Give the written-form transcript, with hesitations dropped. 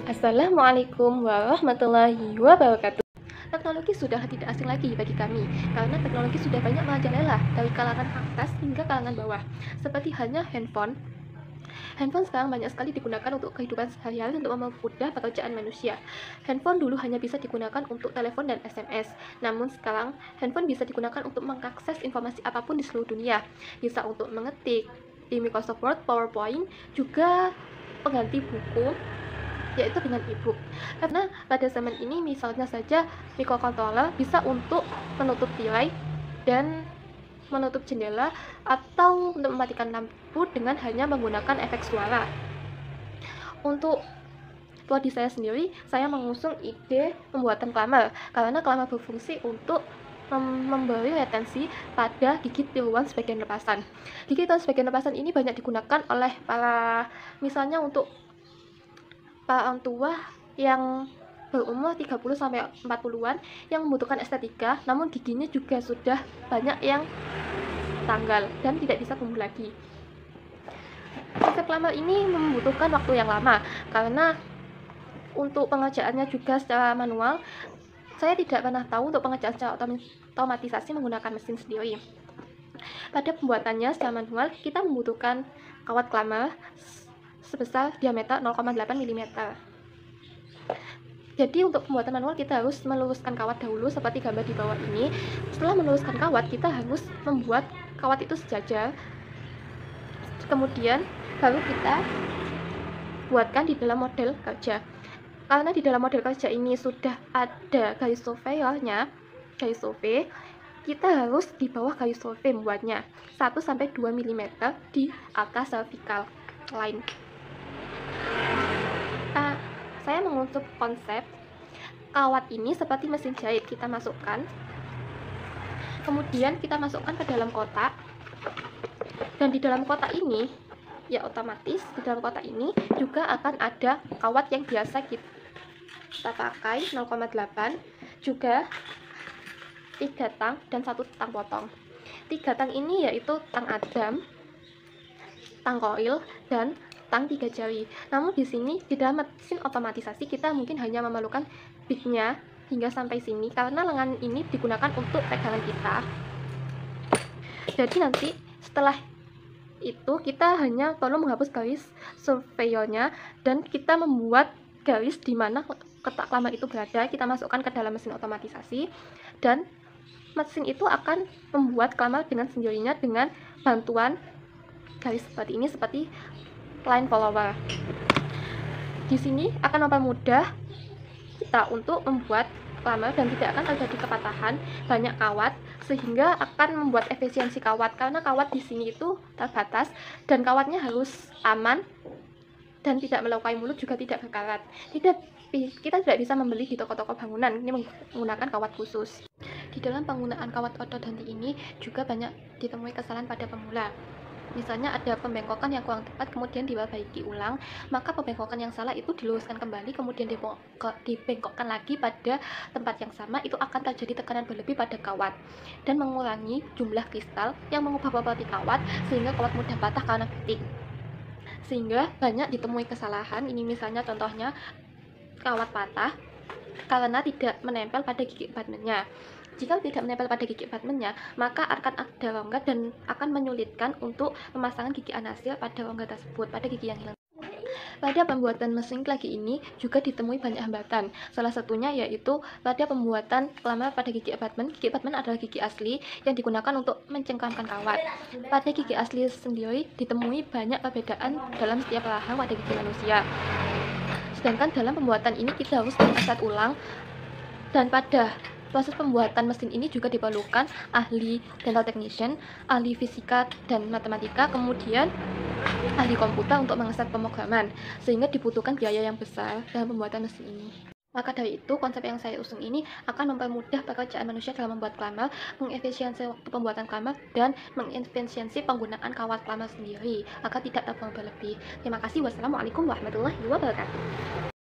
Assalamualaikum warahmatullahi wabarakatuh. Teknologi sudah tidak asing lagi bagi kami, karena teknologi sudah banyak merajalela dari kalangan atas hingga kalangan bawah. Seperti halnya handphone. Handphone sekarang banyak sekali digunakan untuk kehidupan sehari-hari untuk mempermudah pekerjaan manusia. Handphone dulu hanya bisa digunakan untuk telepon dan SMS, namun sekarang handphone bisa digunakan untuk mengakses informasi apapun di seluruh dunia. Bisa untuk mengetik di Microsoft Word, PowerPoint, juga pengganti buku yaitu dengan e-book. Karena pada zaman ini misalnya saja microcontroller bisa untuk menutup tirai dan menutup jendela atau untuk mematikan lampu dengan hanya menggunakan efek suara. Untuk prodi saya sendiri, saya mengusung ide pembuatan klammer karena klammer berfungsi untuk memberi retensi pada gigi tiruan sebagian lepasan. Gigi tiruan sebagian lepasan ini banyak digunakan oleh para, misalnya untuk para orang tua yang berumur 30-40-an yang membutuhkan estetika, namun giginya juga sudah banyak yang tanggal dan tidak bisa tumbuh lagi. Konsep klammer ini membutuhkan waktu yang lama karena untuk pengerjaannya juga secara manual. Saya tidak pernah tahu untuk pengerjaan secara otomatisasi menggunakan mesin sendiri. Pada pembuatannya secara manual, kita membutuhkan kawat klammer sebesar diameter 0,8 mm. Jadi untuk pembuatan manual kita harus meluruskan kawat dahulu seperti gambar di bawah ini. Setelah meluruskan kawat, kita harus membuat kawat itu sejajar. Kemudian baru kita buatkan di dalam model kerja. Karena di dalam model kerja ini sudah ada garis surveinya, garis survei, kita harus di bawah garis survei membuatnya 1-2 mm di atas vertikal line. Saya mengutuk konsep kawat ini seperti mesin jahit. Kita masukkan, kemudian kita masukkan ke dalam kotak, dan di dalam kotak ini ya otomatis di dalam kotak ini juga akan ada kawat yang biasa kita pakai 0,8, juga 3 tang dan 1 tang potong. 3 tang ini yaitu tang Adam, tang koil, dan tang 3 jari. Namun di sini di dalam mesin otomatisasi kita mungkin hanya memerlukan bignya hingga sampai sini karena lengan ini digunakan untuk pegangan kita. Jadi nanti setelah itu kita hanya perlu menghapus garis surveyornya dan kita membuat garis di mana kotak klammer itu berada. Kita masukkan ke dalam mesin otomatisasi dan mesin itu akan membuat klammer dengan sendirinya dengan bantuan garis seperti ini, seperti line follower. Di sini akan mempermudah kita untuk membuat klammer dan tidak akan terjadi kepatahan banyak kawat, sehingga akan membuat efisiensi kawat karena kawat di sini itu terbatas dan kawatnya harus aman dan tidak melukai mulut, juga tidak berkarat. Kita tidak bisa membeli di toko-toko bangunan, ini menggunakan kawat khusus. Di dalam penggunaan kawat ortodonti ini juga banyak ditemui kesalahan pada pemula. Misalnya ada pembengkokan yang kurang tepat kemudian diperbaiki ulang, maka pembengkokan yang salah itu diluruskan kembali kemudian dibengkokkan lagi pada tempat yang sama. Itu akan terjadi tekanan berlebih pada kawat dan mengurangi jumlah kristal yang mengubah properti kawat sehingga kawat mudah patah karena fatigue. Sehingga banyak ditemui kesalahan. Ini misalnya contohnya kawat patah karena tidak menempel pada gigi abutmentnya. Jika tidak menempel pada gigi abutmentnya, maka akan ada rongga dan akan menyulitkan untuk pemasangan gigi anasil pada rongga tersebut, pada gigi yang hilang. Pada pembuatan mesin lagi ini juga ditemui banyak hambatan. Salah satunya yaitu pada pembuatan klammer pada gigi abutment. Gigi abutment adalah gigi asli yang digunakan untuk mencengkamkan kawat. Pada gigi asli sendiri ditemui banyak perbedaan dalam setiap rahang pada gigi manusia. Sedangkan dalam pembuatan ini kita harus mengecat ulang, dan pada proses pembuatan mesin ini juga diperlukan ahli dental technician, ahli fisika dan matematika, kemudian ahli komputer untuk mengeset pemrograman, sehingga dibutuhkan biaya yang besar dalam pembuatan mesin ini. Maka dari itu, konsep yang saya usung ini akan mempermudah pekerjaan manusia dalam membuat klammer, mengefisiensi waktu pembuatan klammer, dan mengefisiensi penggunaan kawat klammer sendiri agar tidak terbuang berlebih. Terima kasih. Wassalamualaikum warahmatullahi wabarakatuh.